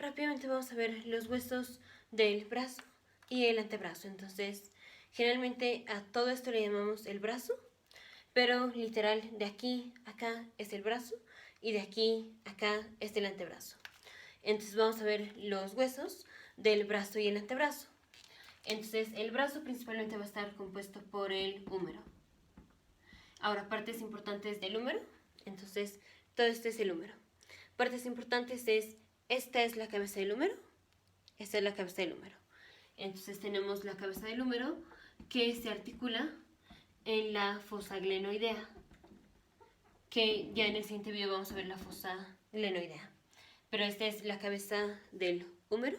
rápidamente vamos a ver los huesos del brazo y el antebrazo. Entonces, generalmente a todo esto le llamamos el brazo, pero literal de aquí a acá es el brazo y de aquí a acá es el antebrazo. Entonces vamos a ver los huesos del brazo y el antebrazo. Entonces el brazo principalmente va a estar compuesto por el húmero. Ahora, partes importantes del húmero. Entonces todo esto es el húmero. Partes importantes es, esta es la cabeza del húmero, esta es la cabeza del húmero. Entonces tenemos la cabeza del húmero que se articula en la fosa glenoidea, que ya en el siguiente video vamos a ver la fosa glenoidea. Pero esta es la cabeza del húmero.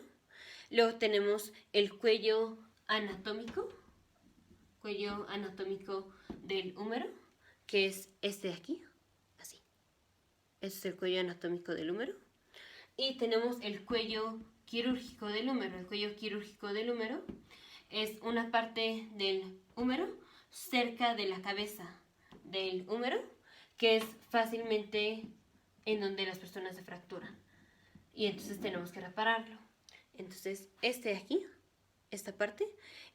Luego tenemos el cuello anatómico del húmero, que es este de aquí, así. Este es el cuello anatómico del húmero. Y tenemos el cuello quirúrgico del húmero. El cuello quirúrgico del húmero es una parte del húmero cerca de la cabeza del húmero, que es fácilmente en donde las personas se fracturan. Y entonces tenemos que repararlo. Entonces, este de aquí, esta parte,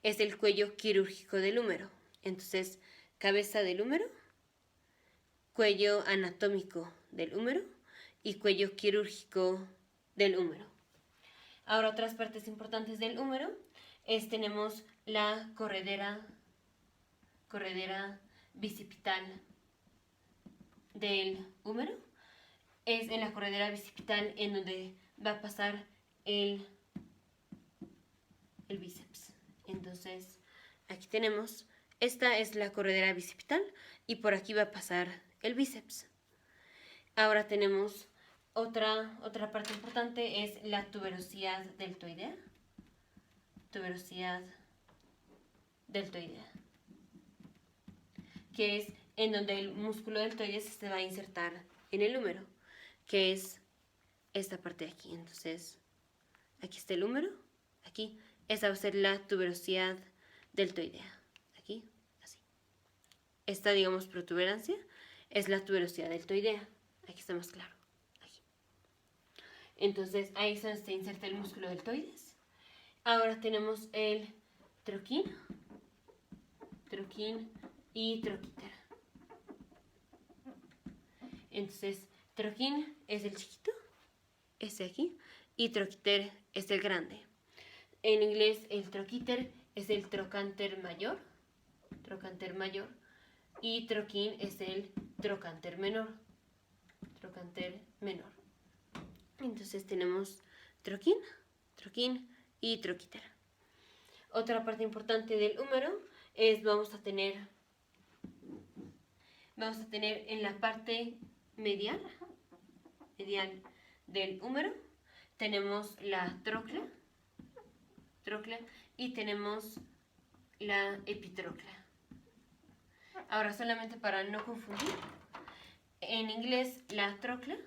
es el cuello quirúrgico del húmero. Entonces, cabeza del húmero, cuello anatómico del húmero y cuello quirúrgico del húmero. Ahora, otras partes importantes del húmero tenemos la corredera bicipital del húmero. Es en la corredera bicipital en donde va a pasar el bíceps. Entonces, aquí tenemos, esta es la corredera bicipital y por aquí va a pasar el bíceps. Ahora tenemos otra parte importante, es la tuberosidad deltoidea. Tuberosidad deltoidea, que es en donde el músculo deltoides se va a insertar en el húmero, que es esta parte de aquí. Entonces, aquí está el húmero, aquí. Esa va a ser la tuberosidad deltoidea, aquí, así. Esta, digamos, protuberancia es la tuberosidad deltoidea. Aquí está más claro, aquí. Entonces, ahí es donde se inserta el músculo deltoides. Ahora tenemos el troquín y troquíter. Entonces, troquín es el chiquito, este de aquí, y troquíter es el grande. En inglés, el troquíter es el trocánter mayor, y troquín es el trocánter menor, Entonces tenemos troquín y troquíter. Otra parte importante del húmero es, vamos a tener en la parte medial del húmero, tenemos la tróclea y tenemos la epitróclea. Ahora, solamente para no confundir, en inglés la tróclea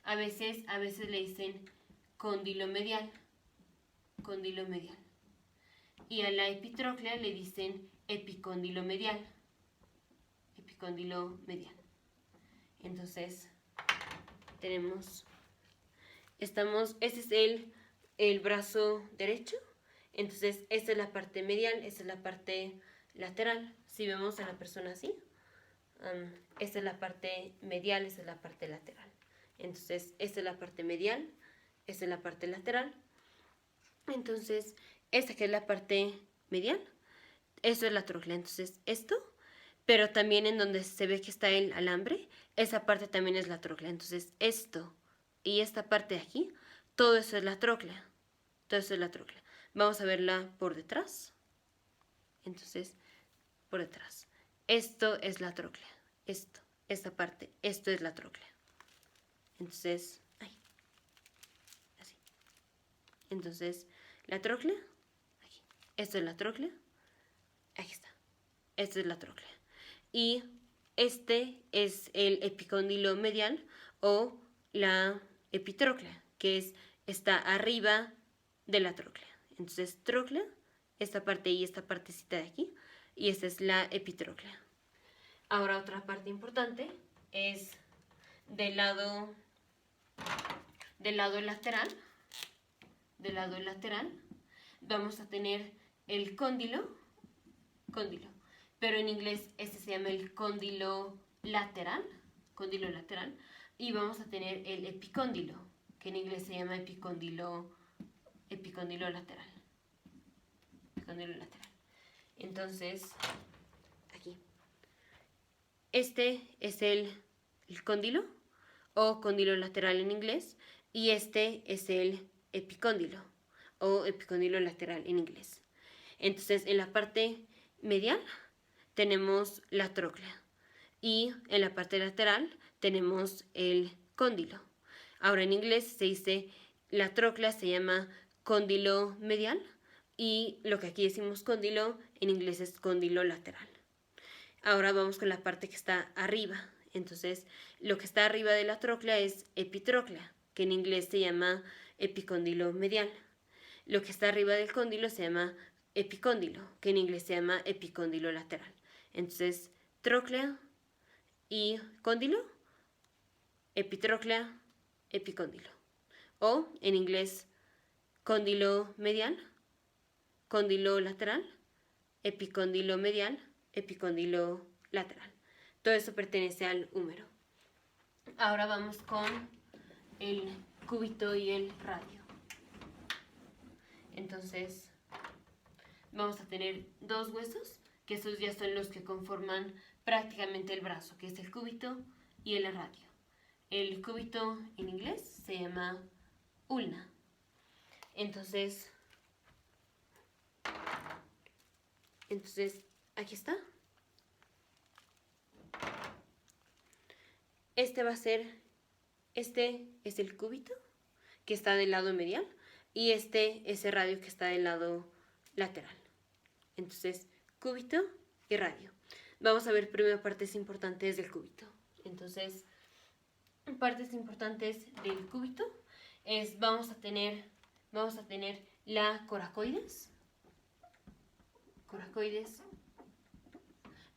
a veces le dicen cóndilo medial, y a la epitróclea le dicen epicóndilo medial. Entonces tenemos, este es el brazo derecho. Entonces esta es la parte medial, esta es la parte lateral. Si vemos a la persona así, esta es la parte medial, esta es la parte lateral. Entonces esta es la parte medial, esta es la parte lateral. Entonces esta que es la parte medial, esto es la tróclea. Entonces esto, pero también en donde se ve que está el alambre, esa parte también es la tróclea. Entonces esto y esta parte de aquí, todo eso es la tróclea. Vamos a verla por detrás. Entonces, por detrás. Esto es la tróclea. Esta parte, esto es la tróclea. Entonces, así. Entonces, la tróclea, aquí. Esto es la tróclea. Aquí está. Esto es la tróclea. Y este es el epicóndilo medial o la epitróclea, que está arriba de la tróclea. Entonces, tróclea, esta parte y esta partecita de aquí, y esta es la epitróclea. Ahora, otra parte importante es del lado lateral. del lado lateral, vamos a tener el cóndilo, pero en inglés este se llama el cóndilo lateral, y vamos a tener el epicóndilo, que en inglés se llama epicóndilo lateral. Entonces, aquí. Este es el cóndilo o cóndilo lateral en inglés, y este es el epicóndilo o epicóndilo lateral en inglés. Entonces, en la parte medial tenemos la tróclea y en la parte lateral tenemos el cóndilo. Ahora en inglés se dice la tróclea se llama cóndilo medial y lo que aquí decimos cóndilo en inglés es cóndilo lateral. Ahora vamos con la parte que está arriba. Entonces, lo que está arriba de la tróclea es epitróclea, que en inglés se llama epicóndilo medial. Lo que está arriba del cóndilo se llama epicóndilo, que en inglés se llama epicóndilo lateral. Entonces, tróclea y cóndilo, epitróclea, epicóndilo. O en inglés, cóndilo medial, cóndilo lateral, epicóndilo medial, epicóndilo lateral. Todo eso pertenece al húmero. Ahora vamos con el cúbito y el radio. Entonces, vamos a tener dos huesos, que esos ya son los que conforman prácticamente el brazo, que es el cúbito y el radio. El cúbito en inglés se llama ulna. Entonces aquí está. Este es el cúbito que está del lado medial y este es el radio que está del lado lateral. Entonces, cúbito y radio. Vamos a ver primero partes importantes del cúbito. Entonces, partes importantes del cúbito es vamos a tener la coracoides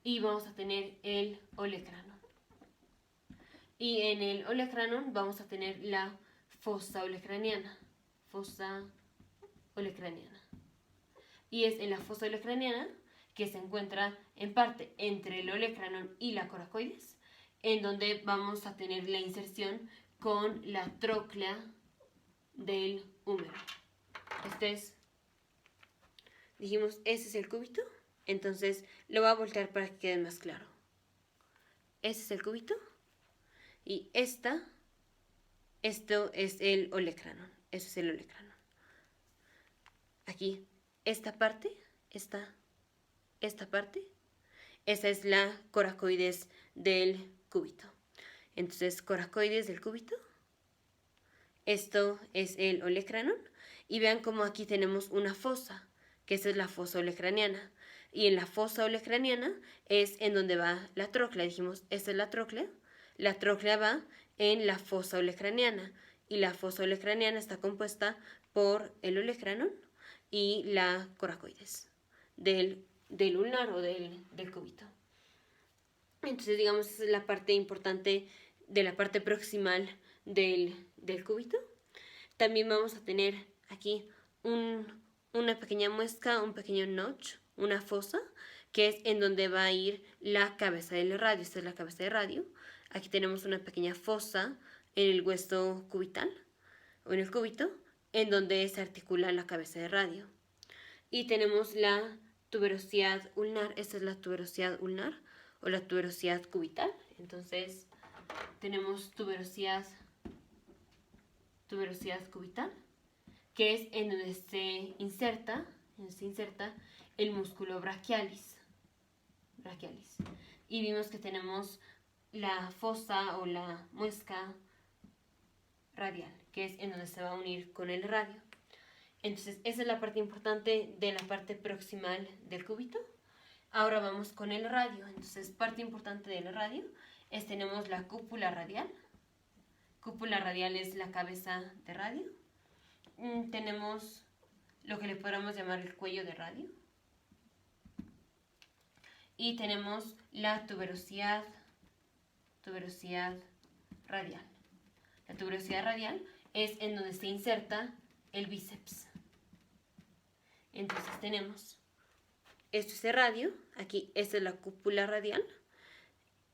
y vamos a tener el olecranon. Y en el olecranon vamos a tener la fosa olecraniana. Y es en la fosa olecraniana que se encuentra en parte entre el olecranon y la coracoides, en donde vamos a tener la inserción con la tróclea del húmero. Dijimos, ese es el cúbito, entonces lo voy a voltear para que quede más claro. Ese es el cúbito y esto es el olecranon. Eso es el olecranon. Aquí, esta parte, esa es la coracoides del cúbito. Entonces, coracoides del cúbito. Esto es el olecranon. Y vean cómo aquí tenemos una fosa, que esa es la fosa olecraniana. Y en la fosa olecraniana es en donde va la tróclea. Dijimos, esta es la tróclea. La tróclea va en la fosa olecraniana. Y la fosa olecraniana está compuesta por el olecranon y la coracoides del ulnar o del cúbito. Entonces, digamos, esa es la parte importante de la parte proximal del cúbito. También vamos a tener aquí una pequeña muesca, un pequeño notch, una fosa, que es en donde va a ir la cabeza del radio. Esta es la cabeza de radio. Aquí tenemos una pequeña fosa en el hueso cubital o en el cúbito, en donde se articula la cabeza de radio. Y tenemos la tuberosidad ulnar. Esta es la tuberosidad ulnar o la tuberosidad cubital. Entonces tenemos tuberosidad cubital, que es en donde se inserta el músculo brachialis. Y vimos que tenemos la fosa o la muesca radial, que es en donde se va a unir con el radio. Entonces, esa es la parte importante de la parte proximal del cúbito. Ahora vamos con el radio. Entonces, parte importante del radio es tenemos la cúpula radial. Cúpula radial es la cabeza de radio. Tenemos lo que le podríamos llamar el cuello de radio. Y tenemos la tuberosidad radial. La tuberosidad radial es en donde se inserta el bíceps. Entonces tenemos, esto es el radio, aquí esta es la cúpula radial,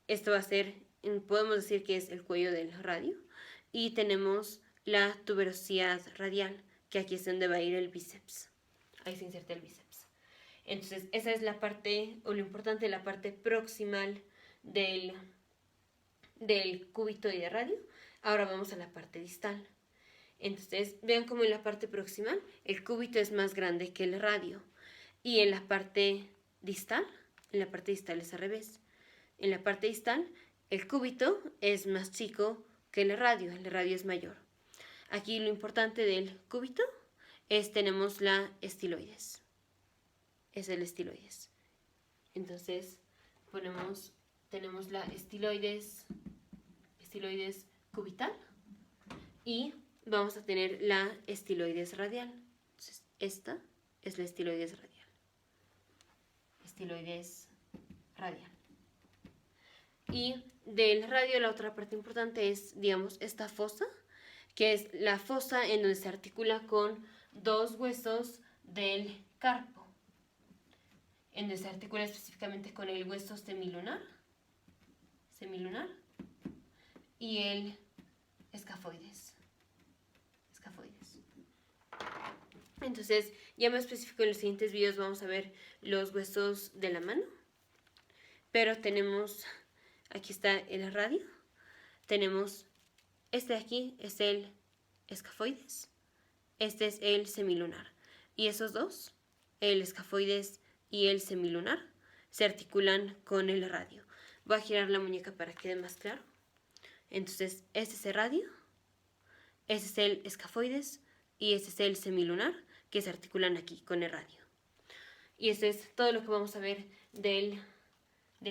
esto va a ser, podemos decir que es el cuello del radio, y tenemos la tuberosidad radial, que aquí es donde va a ir el bíceps, ahí se inserta el bíceps. Entonces esa es la parte, o lo importante, la parte proximal del cúbitoide radio. Ahora vamos a la parte distal. Entonces, vean cómo en la parte proximal el cúbito es más grande que el radio. Y en la parte distal es al revés. En la parte distal, el cúbito es más chico que el radio es mayor. Aquí lo importante del cúbito es, tenemos la estiloides. Es el estiloides. Entonces, tenemos la estiloides cubital y vamos a tener la estiloides radial. Entonces, esta es la estiloides radial. Estiloides radial. Y del radio, la otra parte importante es, digamos, esta fosa, que es la fosa en donde se articula con dos huesos del carpo. En donde se articula específicamente con el hueso semilunar y el escafoides. Entonces, ya más específico, en los siguientes videos vamos a ver los huesos de la mano. Pero tenemos, aquí está el radio. Tenemos, este de aquí es el escafoides. Este es el semilunar. Y esos dos, el escafoides y el semilunar, se articulan con el radio. Voy a girar la muñeca para que quede más claro. Entonces, este es el radio, este es el escafoides y este es el semilunar, que se articulan aquí con el radio. Y esto es todo lo que vamos a ver del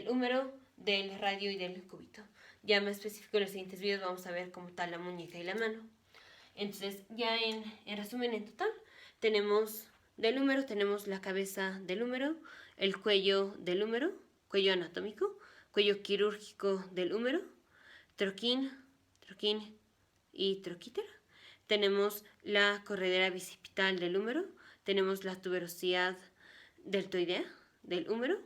húmero, del radio y del cúbito. Ya más específico en los siguientes videos vamos a ver como tal la muñeca y la mano. Entonces, ya en resumen, en total, tenemos del húmero, tenemos la cabeza del húmero, el cuello del húmero, cuello anatómico, cuello quirúrgico del húmero, troquín y troquítera. Tenemos la corredera bicipital del húmero, tenemos la tuberosidad deltoidea del húmero,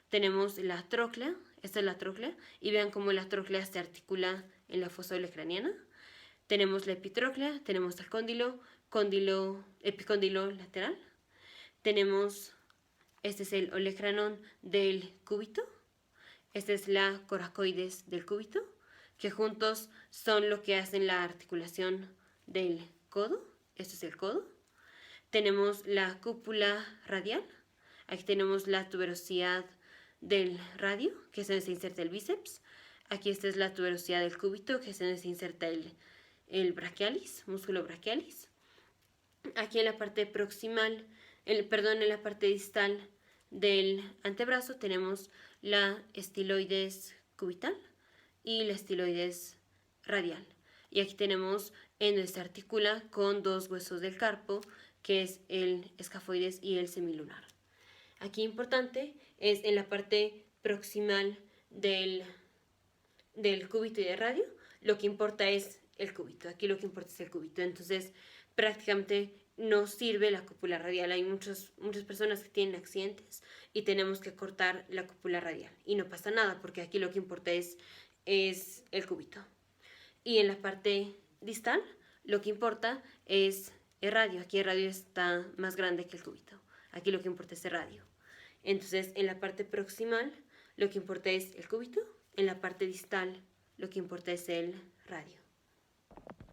tenemos la tróclea, esta es la tróclea, y vean cómo la tróclea se articula en la fosa olecraniana. Tenemos la epitróclea, tenemos el epicóndilo lateral, tenemos, este es el olecranón del cúbito, esta es la coracoides del cúbito, que juntos son lo que hacen la articulación del codo. Este es el codo. Tenemos la cúpula radial. Aquí tenemos la tuberosidad del radio, que es donde se inserta el bíceps. Aquí esta es la tuberosidad del cúbito, que es donde se inserta el brachialis, músculo brachialis. Aquí en la parte proximal, en la parte distal del antebrazo tenemos la estiloides cubital y la estiloides radial. Y aquí tenemos en donde se articula con dos huesos del carpo, que es el escafoides y el semilunar. Aquí importante es en la parte proximal del cúbito y del radio, lo que importa es el cúbito. Aquí lo que importa es el cúbito. Entonces, prácticamente no sirve la cúpula radial. Hay muchas personas que tienen accidentes y tenemos que cortar la cúpula radial. Y no pasa nada, porque aquí lo que importa es el cúbito. Y en la parte distal, lo que importa es el radio. Aquí el radio está más grande que el cúbito. Aquí lo que importa es el radio. Entonces, en la parte proximal, lo que importa es el cúbito. En la parte distal, lo que importa es el radio.